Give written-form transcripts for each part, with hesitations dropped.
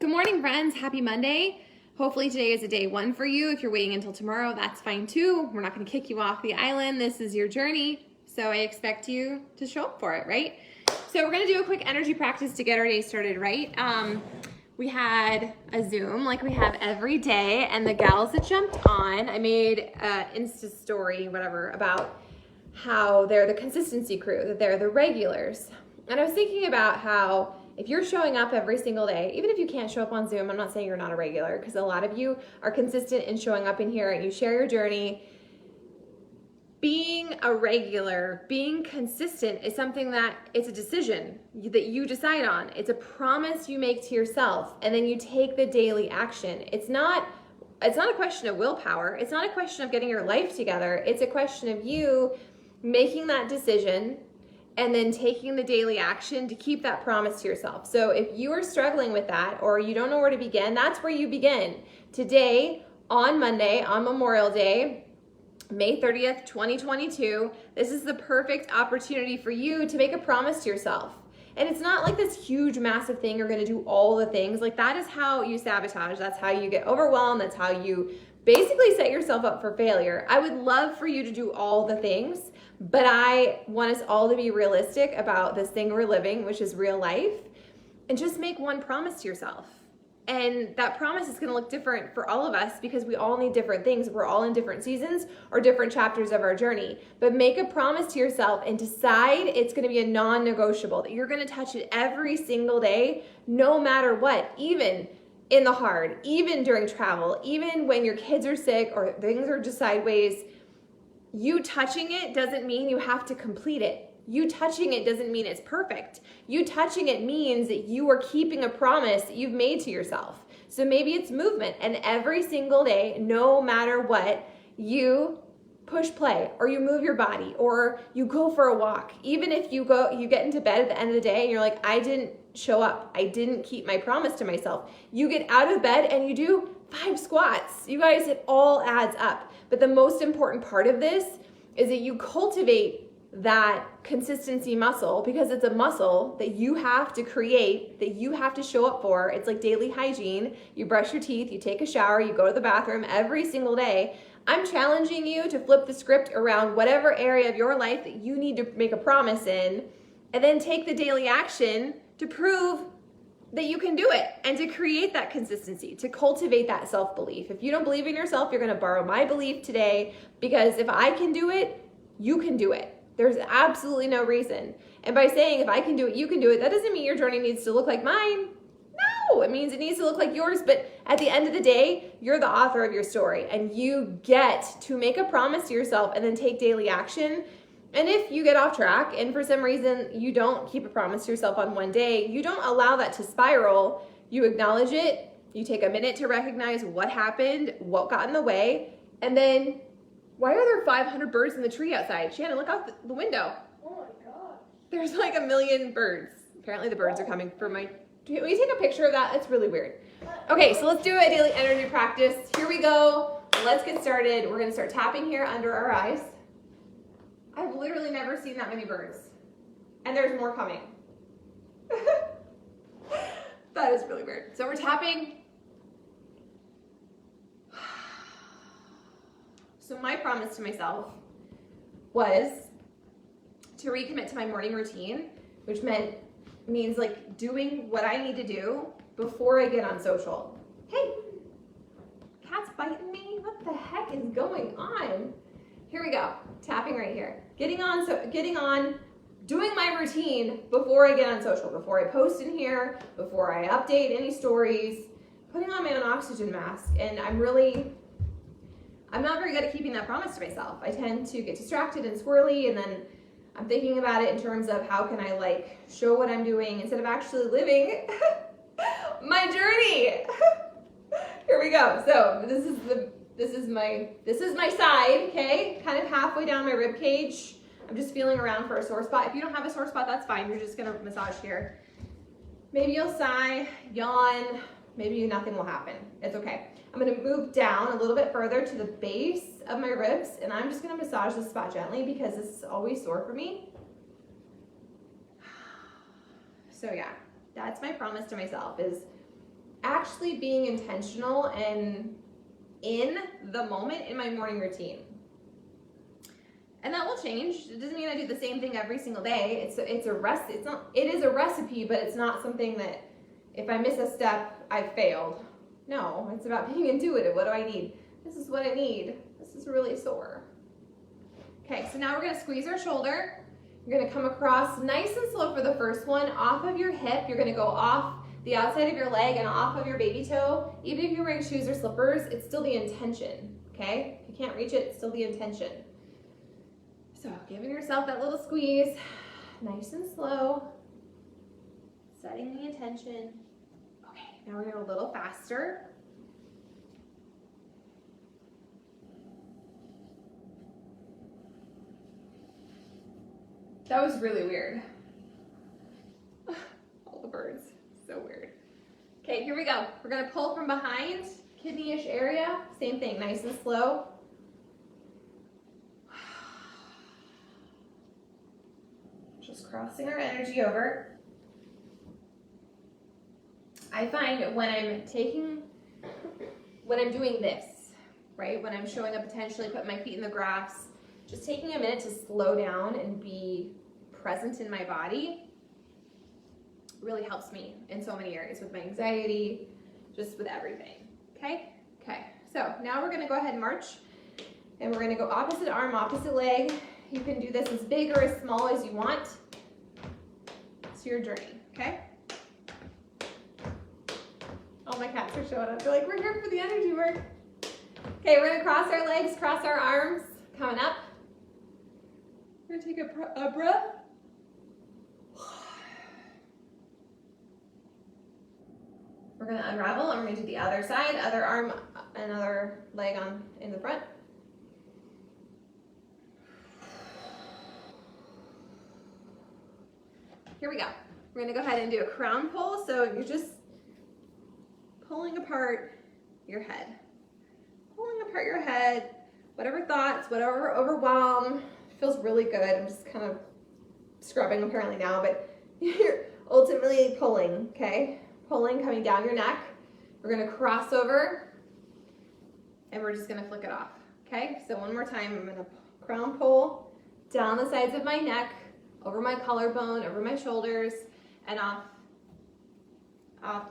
Good morning, friends. Happy Monday. Hopefully today is a day one for you. If you're waiting until tomorrow, that's fine too. We're not going to kick you off the island. This is your journey, so I expect you to show up for it, right? So we're going to do a quick energy practice to get our day started, right? We had a Zoom like we have every day, and the gals that jumped on, I made an Insta story, whatever, about how they're the consistency crew, that they're the regulars. And I was thinking about how if you're showing up every single day, even if you can't show up on Zoom, I'm not saying you're not a regular, because a lot of you are consistent in showing up in here and you share your journey. Being a regular, being consistent is something that it's a decision that you decide on. It's a promise you make to yourself, and then you take the daily action. It's not a question of willpower. It's not a question of getting your life together. It's a question of you making that decision and then taking the daily action to keep that promise to yourself. So if you are struggling with that, or you don't know where to begin, that's where you begin. Today, on Monday, on Memorial Day, May 30th, 2022, this is the perfect opportunity for you to make a promise to yourself. And it's not like this huge, massive thing, you're gonna do all the things. Like, that is how you sabotage. That's how you get overwhelmed. That's how you basically set yourself up for failure. I would love for you to do all the things, but I want us all to be realistic about this thing we're living, which is real life, and just make one promise to yourself. And that promise is gonna look different for all of us because we all need different things. We're all in different seasons or different chapters of our journey. But make a promise to yourself and decide it's gonna be a non-negotiable, that you're gonna touch it every single day, no matter what, even in the hard, even during travel, even when your kids are sick or things are just sideways. You touching it doesn't mean you have to complete it. You touching it doesn't mean it's perfect. You touching it means that you are keeping a promise that you've made to yourself. So maybe it's movement, and every single day, no matter what, you push play, or you move your body, or you go for a walk. Even if you get into bed at the end of the day and you're like, I didn't show up, I didn't keep my promise to myself. You get out of bed and you do 5 squats. You guys, it all adds up. But the most important part of this is that you cultivate that consistency muscle, because it's a muscle that you have to create, that you have to show up for. It's like daily hygiene. You brush your teeth, you take a shower, you go to the bathroom every single day. I'm challenging you to flip the script around whatever area of your life that you need to make a promise in, and then take the daily action to prove that you can do it, and to create that consistency, to cultivate that self-belief. If you don't believe in yourself, you're gonna borrow my belief today, because if I can do it, you can do it. There's absolutely no reason. And by saying if I can do it, you can do it, that doesn't mean your journey needs to look like mine. No, it means it needs to look like yours. But at the end of the day, you're the author of your story, and you get to make a promise to yourself and then take daily action. And if you get off track and for some reason you don't keep a promise to yourself on one day, you don't allow that to spiral. You acknowledge it. You take a minute to recognize what happened, what got in the way, and then, why are there 500 birds in the tree outside? Shannon, look out the window. Oh my gosh. There's like a million birds. Apparently the birds are coming for my... Can we take a picture of that? It's really weird. Okay, so let's do a daily energy practice. Here we go. Let's get started. We're gonna start tapping here under our eyes. I've literally never seen that many birds. And there's more coming. That is really weird. So we're tapping. So my promise to myself was to recommit to my morning routine, which means like doing what I need to do before I get on social. Hey, cat's biting me? What the heck is going on? Here we go, tapping right here. Getting on, doing my routine before I get on social, before I post in here, before I update any stories, putting on my own oxygen mask. And I'm not very good at keeping that promise to myself. I tend to get distracted and squirrely, and then I'm thinking about it in terms of how can I like show what I'm doing instead of actually living my journey. Here we go. So this is my side, okay? Kind of halfway down my rib cage. I'm just feeling around for a sore spot. If you don't have a sore spot, that's fine. You're just gonna massage here. Maybe you'll sigh, yawn, maybe nothing will happen. It's okay. I'm gonna move down a little bit further to the base of my ribs, and I'm just gonna massage this spot gently because this is always sore for me. So yeah, that's my promise to myself, is actually being intentional and in the moment in my morning routine. And that will change. It doesn't mean I do the same thing every single day. It is a recipe, but it's not something that if I miss a step, I failed. No, it's about being intuitive. What do I need? This is what I need. This is really sore. Okay, so now we're gonna squeeze our shoulder. You're gonna come across nice and slow for the first one, off of your hip. You're gonna go off the outside of your leg and off of your baby toe. Even if you're wearing shoes or slippers, it's still the intention, okay? If you can't reach it, it's still the intention. So giving yourself that little squeeze, nice and slow, setting the intention. Okay, now we're gonna go a little faster. That was really weird. All the birds, so weird. Okay, here we go. We're gonna pull from behind, kidney-ish area. Same thing, nice and slow. Just crossing our energy over. I find when I'm doing this, right? When I'm showing up potentially, putting my feet in the grass, just taking a minute to slow down and be present in my body really helps me in so many areas with my anxiety, just with everything, okay? Okay, so now we're gonna go ahead and march, and we're gonna go opposite arm, opposite leg. You can do this as big or as small as you want. It's your journey, okay? All my cats are showing up. They're like, we're here for the energy work. Okay, we're gonna cross our legs, cross our arms, coming up. We're gonna take a breath. We're gonna unravel, and we're gonna do the other side, other arm, another leg on in the front. Here we go. We're gonna go ahead and do a crown pull. So you're just pulling apart your head. Pulling apart your head, whatever thoughts, whatever overwhelm, feels really good. I'm just kind of scrubbing apparently now, but you're ultimately pulling, okay? Pulling, coming down your neck. We're gonna cross over, and we're just gonna flick it off, okay? So one more time, I'm gonna crown pull down the sides of my neck, over my collarbone, over my shoulders, and off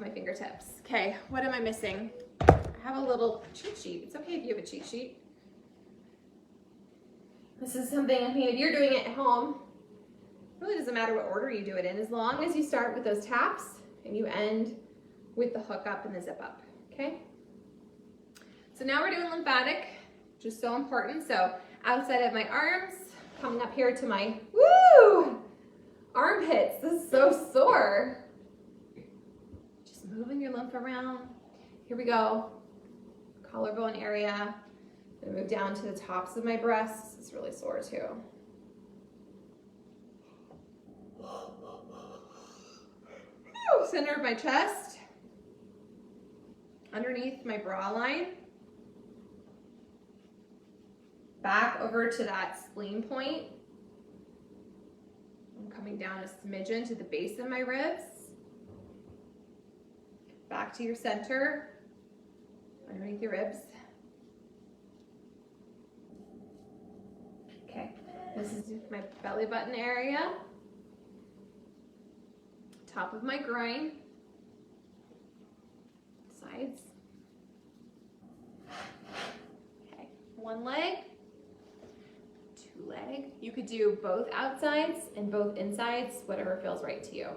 my fingertips. Okay, what am I missing? I have a little cheat sheet. It's okay if you have a cheat sheet. This is something, I mean, if you're doing it at home, it really doesn't matter what order you do it in, as long as you start with those taps and you end with the hook up and the zip up, okay? So now we're doing lymphatic, which is so important. So outside of my arms, coming up here to my, armpits. This is so sore. Just moving your lymph around. Here we go. Collarbone area. I'm gonna move down to the tops of my breasts. It's really sore too. Center of my chest. Underneath my bra line. Back over to that spleen point. I'm coming down a smidgen to the base of my ribs. Back to your center, underneath your ribs. Okay, this is my belly button area. Top of my groin. Sides. Okay, one leg. Leg. You could do both outsides and both insides, whatever feels right to you.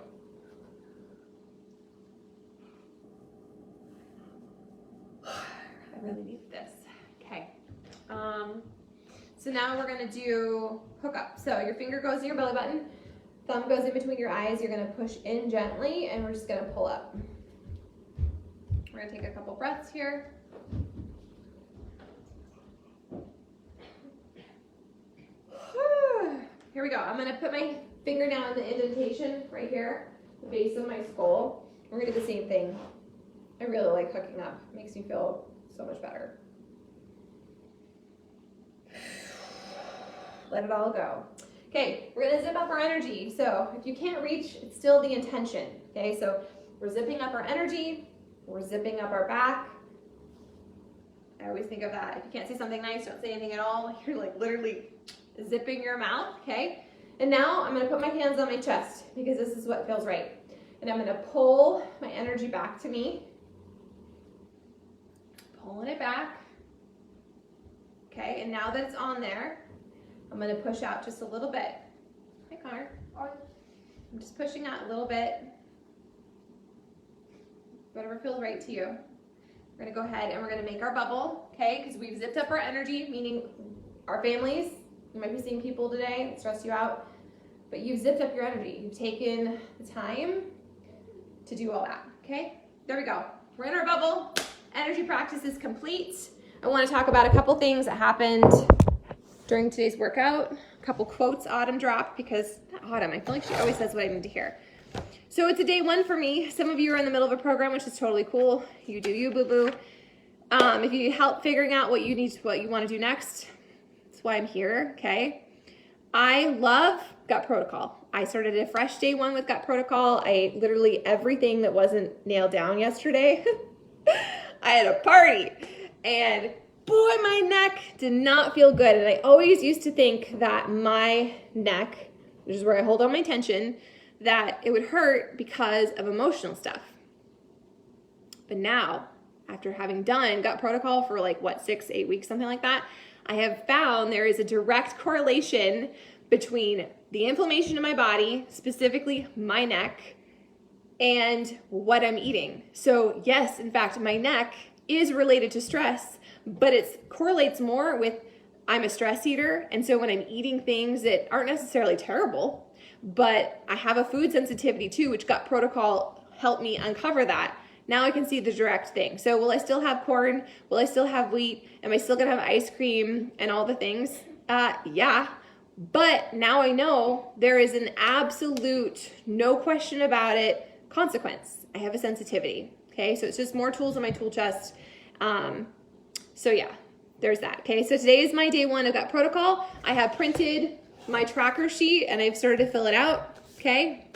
I really need this. Okay. So now we're going to do hook up. So your finger goes in your belly button, thumb goes in between your eyes. You're going to push in gently, and we're just going to pull up. We're going to take a couple breaths here. Here we go. I'm going to put my finger down in the indentation right here, the base of my skull. We're going to do the same thing. I really like hooking up. It makes me feel so much better. Let it all go. Okay, we're going to zip up our energy. So if you can't reach, it's still the intention. Okay, so we're zipping up our energy. We're zipping up our back. I always think of that. If you can't say something nice, don't say anything at all. You're like literally zipping your mouth, okay? And now I'm gonna put my hands on my chest because this is what feels right. And I'm gonna pull my energy back to me. Pulling it back. Okay, and now that it's on there, I'm gonna push out just a little bit. Hi, Connor. I'm just pushing out a little bit. Whatever feels right to you. We're gonna go ahead and we're gonna make our bubble, okay? Because we've zipped up our energy, meaning our families. You might be seeing people today that stress you out, but you've zipped up your energy. You've taken the time to do all that, okay? There we go. We're in our bubble. Energy practice is complete. I want to talk about a couple things that happened during today's workout. A couple quotes Autumn dropped because Autumn, I feel like she always says what I need to hear. So it's a day one for me. Some of you are in the middle of a program, which is totally cool. You do you, boo-boo. If you need help figuring out what you want to do next, that's why I'm here, okay? I love Gut Protocol. I started a fresh day one with Gut Protocol. I ate literally everything that wasn't nailed down yesterday. I had a party, and boy, my neck did not feel good. And I always used to think that my neck, which is where I hold all my tension, that it would hurt because of emotional stuff. But now, after having done Gut Protocol for like, 6-8 weeks, something like that, I have found there is a direct correlation between the inflammation in my body, specifically my neck, and what I'm eating. So yes, in fact, my neck is related to stress, but it correlates more with I'm a stress eater. And so when I'm eating things that aren't necessarily terrible, but I have a food sensitivity too, which Gut Protocol helped me uncover that. Now I can see the direct thing. So will I still have corn? Will I still have wheat? Am I still gonna have ice cream and all the things? Yeah. But now I know there is an absolute, no question about it, consequence. I have a sensitivity, okay? So it's just more tools in my tool chest. So yeah, there's that, okay? So today is my day one of Gut Protocol. I have printed my tracker sheet and I've started to fill it out, okay?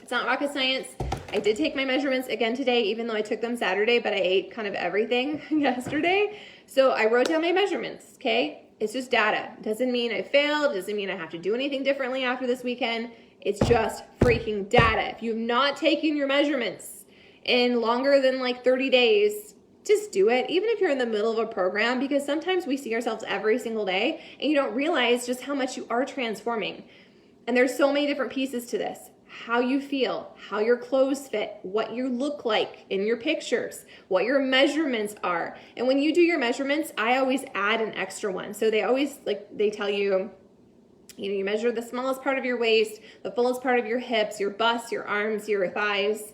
It's not rocket science. I did take my measurements again today, even though I took them Saturday, but I ate kind of everything yesterday. So I wrote down my measurements, okay? It's just data. It doesn't mean I failed. It doesn't mean I have to do anything differently after this weekend. It's just freaking data. If you've not taken your measurements in longer than like 30 days, just do it, even if you're in the middle of a program, because sometimes we see ourselves every single day and you don't realize just how much you are transforming. And there's so many different pieces to this. How you feel, how your clothes fit, what you look like in your pictures, what your measurements are. And when you do your measurements, I always add an extra one. So they always, they tell you, you measure the smallest part of your waist, the fullest part of your hips, your bust, your arms, your thighs,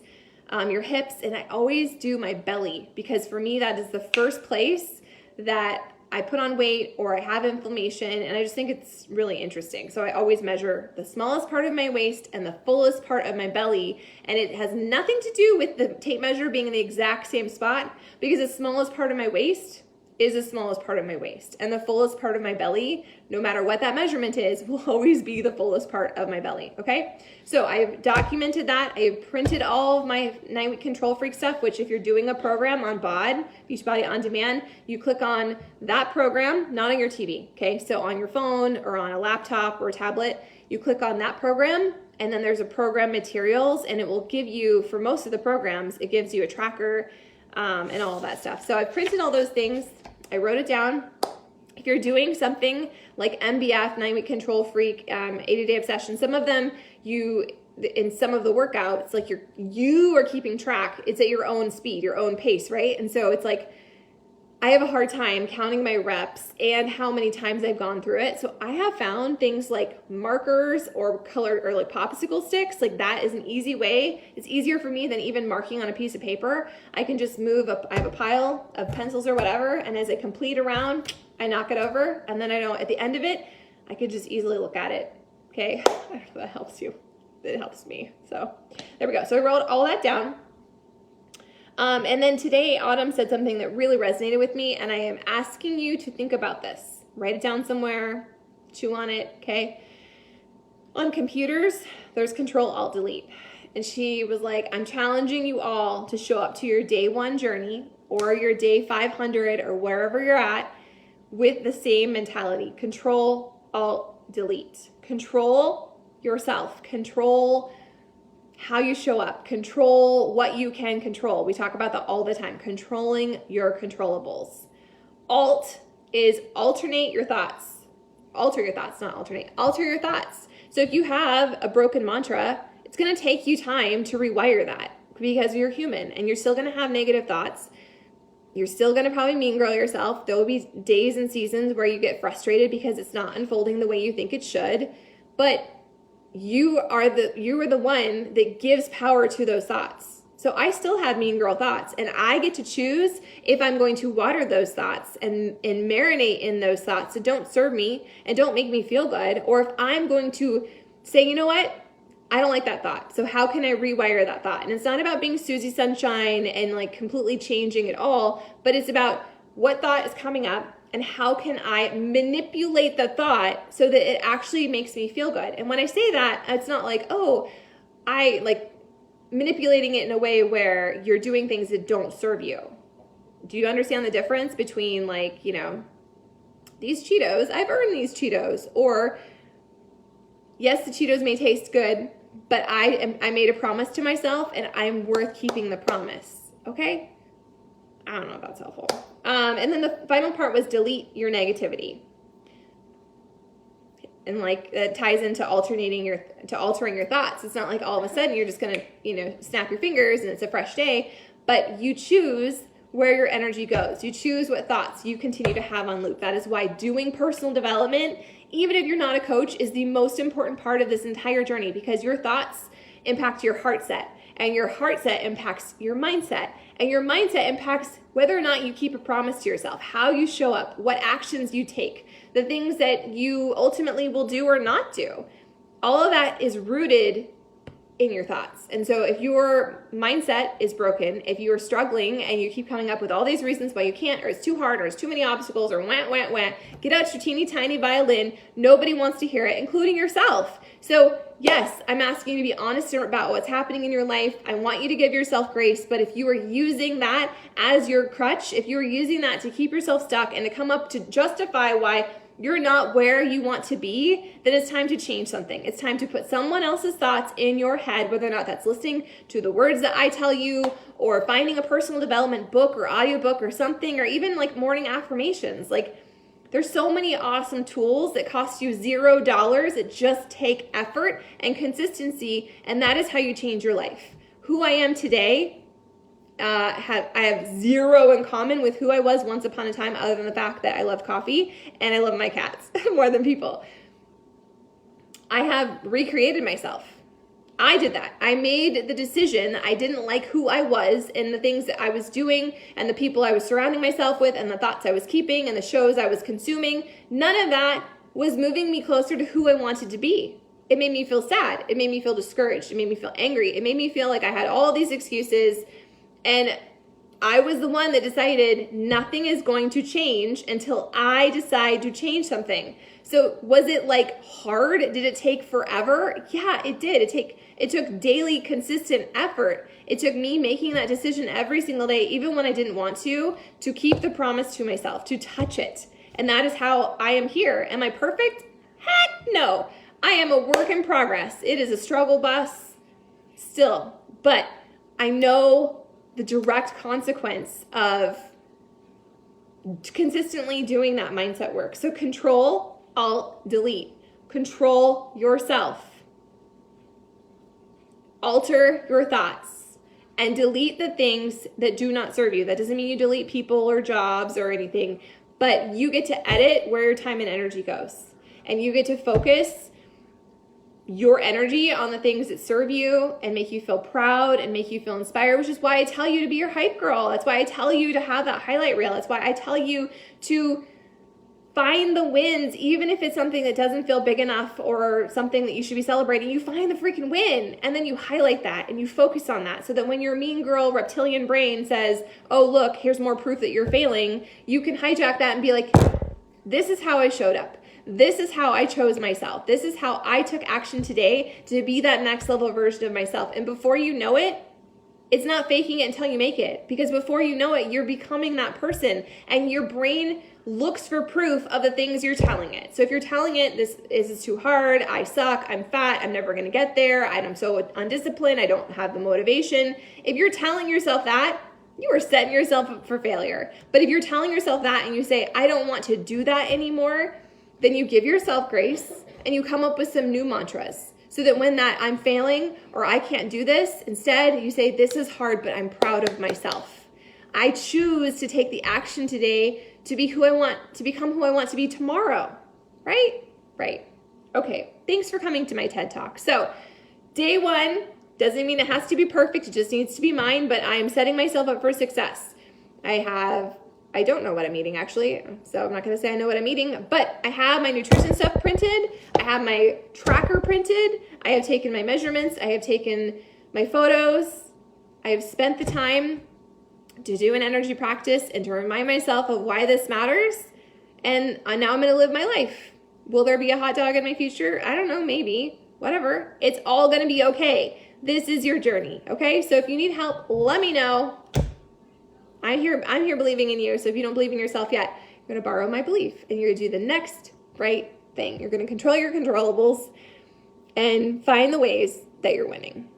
your hips, and I always do my belly because for me that is the first place that I put on weight or I have inflammation, and I just think it's really interesting. So I always measure the smallest part of my waist and the fullest part of my belly, and it has nothing to do with the tape measure being in the exact same spot because the smallest part of my waist is the smallest part of my waist, and the fullest part of my belly, no matter what that measurement is, will always be the fullest part of my belly, okay? So I've documented that. I've printed all of my 9-week control freak stuff, which if you're doing a program on BOD, Beachbody On Demand, you click on that program, not on your TV, okay? So on your phone or on a laptop or a tablet, you click on that program, and then there's a program materials, and it will give you, for most of the programs, it gives you a tracker and all of that stuff. So I've printed all those things. I wrote it down. If you're doing something like MBF, 9-week control freak, 80-day obsession, some of them in some of the workouts, like you are keeping track. It's at your own speed, your own pace, right? And so it's like, I have a hard time counting my reps and how many times I've gone through it. So I have found things like markers or color or like popsicle sticks. Like that is an easy way. It's easier for me than even marking on a piece of paper. I can just move up. I have a pile of pencils or whatever. And as I complete a round, I knock it over. And then I know at the end of it, I could just easily look at it. Okay. I don't know if that helps you. It helps me. So there we go. So I wrote all that down. And then today, Autumn said something that really resonated with me, and I am asking you to think about this. Write it down somewhere, chew on it, okay? On computers, there's Control-Alt-Delete. And she was like, I'm challenging you all to show up to your day 1 journey or your day 500 or wherever you're at with the same mentality. Control, alt, delete. Control yourself. Control how you show up. Control what you can control. We talk about that all the time. Controlling your controllables. Alt is alternate your thoughts. Alter your thoughts, not alternate. Alter your thoughts. So if you have a broken mantra, it's going to take you time to rewire that because you're human and you're still going to have negative thoughts. You're still going to probably mean girl yourself. There will be days and seasons where you get frustrated because it's not unfolding the way you think it should. But you are the one that gives power to those thoughts. So I still have mean girl thoughts, and I get to choose if I'm going to water those thoughts and marinate in those thoughts that don't serve me and don't make me feel good, or if I'm going to say, you know what? I don't like that thought. So how can I rewire that thought? And it's not about being Susie Sunshine and like completely changing it all, but it's about what thought is coming up and how can I manipulate the thought so that it actually makes me feel good. And when I say that, it's not like, oh, I like manipulating it in a way where you're doing things that don't serve you. Do you understand the difference between like, you know, these Cheetos, I've earned these Cheetos, or yes, the Cheetos may taste good, but I made a promise to myself and I'm worth keeping the promise. Okay? I don't know if that's helpful. And then the final part was delete your negativity. And like that ties into altering your thoughts. It's not like all of a sudden you're just gonna, you know, snap your fingers and it's a fresh day, but you choose where your energy goes. You choose what thoughts you continue to have on loop. That is why doing personal development, even if you're not a coach, is the most important part of this entire journey, because your thoughts impact your heart set, and your heart set impacts your mindset, and your mindset impacts whether or not you keep a promise to yourself, how you show up, what actions you take, the things that you ultimately will do or not do. All of that is rooted in your thoughts. And so if your mindset is broken, if you are struggling and you keep coming up with all these reasons why you can't, or it's too hard, or it's too many obstacles, or wah, get out your teeny tiny violin. Nobody wants to hear it, including yourself. So yes, I'm asking you to be honest about what's happening in your life. I want you to give yourself grace, but if you are using that as your crutch, if you're using that to keep yourself stuck and to come up to justify why you're not where you want to be, then it's time to change something. It's time to put someone else's thoughts in your head, whether or not that's listening to the words that I tell you, or finding a personal development book or audiobook or something, or even like morning affirmations. Like, there's so many awesome tools that cost you $0 that just take effort and consistency, and that is how you change your life. Who I am today, I have zero in common with who I was once upon a time, other than the fact that I love coffee and I love my cats more than people. I have recreated myself. I did that. I made the decision that I didn't like who I was and the things that I was doing and the people I was surrounding myself with and the thoughts I was keeping and the shows I was consuming. None of that was moving me closer to who I wanted to be. It made me feel sad. It made me feel discouraged. It made me feel angry. It made me feel like I had all these excuses. And I was the one that decided nothing is going to change until I decide to change something. So was it like hard? Did it take forever? Yeah, it did. It took daily consistent effort. It took me making that decision every single day, even when I didn't want to keep the promise to myself, to touch it. And that is how I am here. Am I perfect? Heck no. I am a work in progress. It is a struggle bus still, but I know the direct consequence of consistently doing that mindset work. So control, alt, delete. Control yourself. Alter your thoughts and delete the things that do not serve you. That doesn't mean you delete people or jobs or anything, but you get to edit where your time and energy goes. And you get to focus your energy on the things that serve you and make you feel proud and make you feel inspired, which is why I tell you to be your hype girl. That's why I tell you to have that highlight reel. That's why I tell you to find the wins, even if it's something that doesn't feel big enough or something that you should be celebrating. You find the freaking win and then you highlight that and you focus on that, so that when your mean girl reptilian brain says, oh, look, here's more proof that you're failing, you can hijack that and be like, this is how I showed up. this is how I chose myself. This is how I took action today to be that next level version of myself. And before you know it, it's not faking it until you make it, because before you know it, you're becoming that person, and your brain looks for proof of the things you're telling it. So if you're telling it, this is too hard, I suck, I'm fat, I'm never going to get there, I'm so undisciplined, I don't have the motivation. If you're telling yourself that, you are setting yourself up for failure. But if you're telling yourself that and you say, I don't want to do that anymore, then you give yourself grace and you come up with some new mantras. So that when that I'm failing or I can't do this, instead you say, this is hard, but I'm proud of myself. I choose to take the action today to be who I want, to become who I want to be tomorrow. Right? Right. Okay. Thanks for coming to my TED Talk. So day 1 doesn't mean it has to be perfect. It just needs to be mine, but I'm setting myself up for success. I don't know what I'm eating actually, so I'm not going to say I know what I'm eating, but I have my nutrition stuff printed. I have my tracker printed. I have taken my measurements. I have taken my photos. I have spent the time to do an energy practice and to remind myself of why this matters. And now I'm going to live my life. Will there be a hot dog in my future? I don't know, maybe, whatever. It's all going to be okay. This is your journey, okay? So if you need help, let me know. I'm here believing in you. So if you don't believe in yourself yet, you're going to borrow my belief and you're going to do the next right thing. You're going to control your controllables and find the ways that you're winning.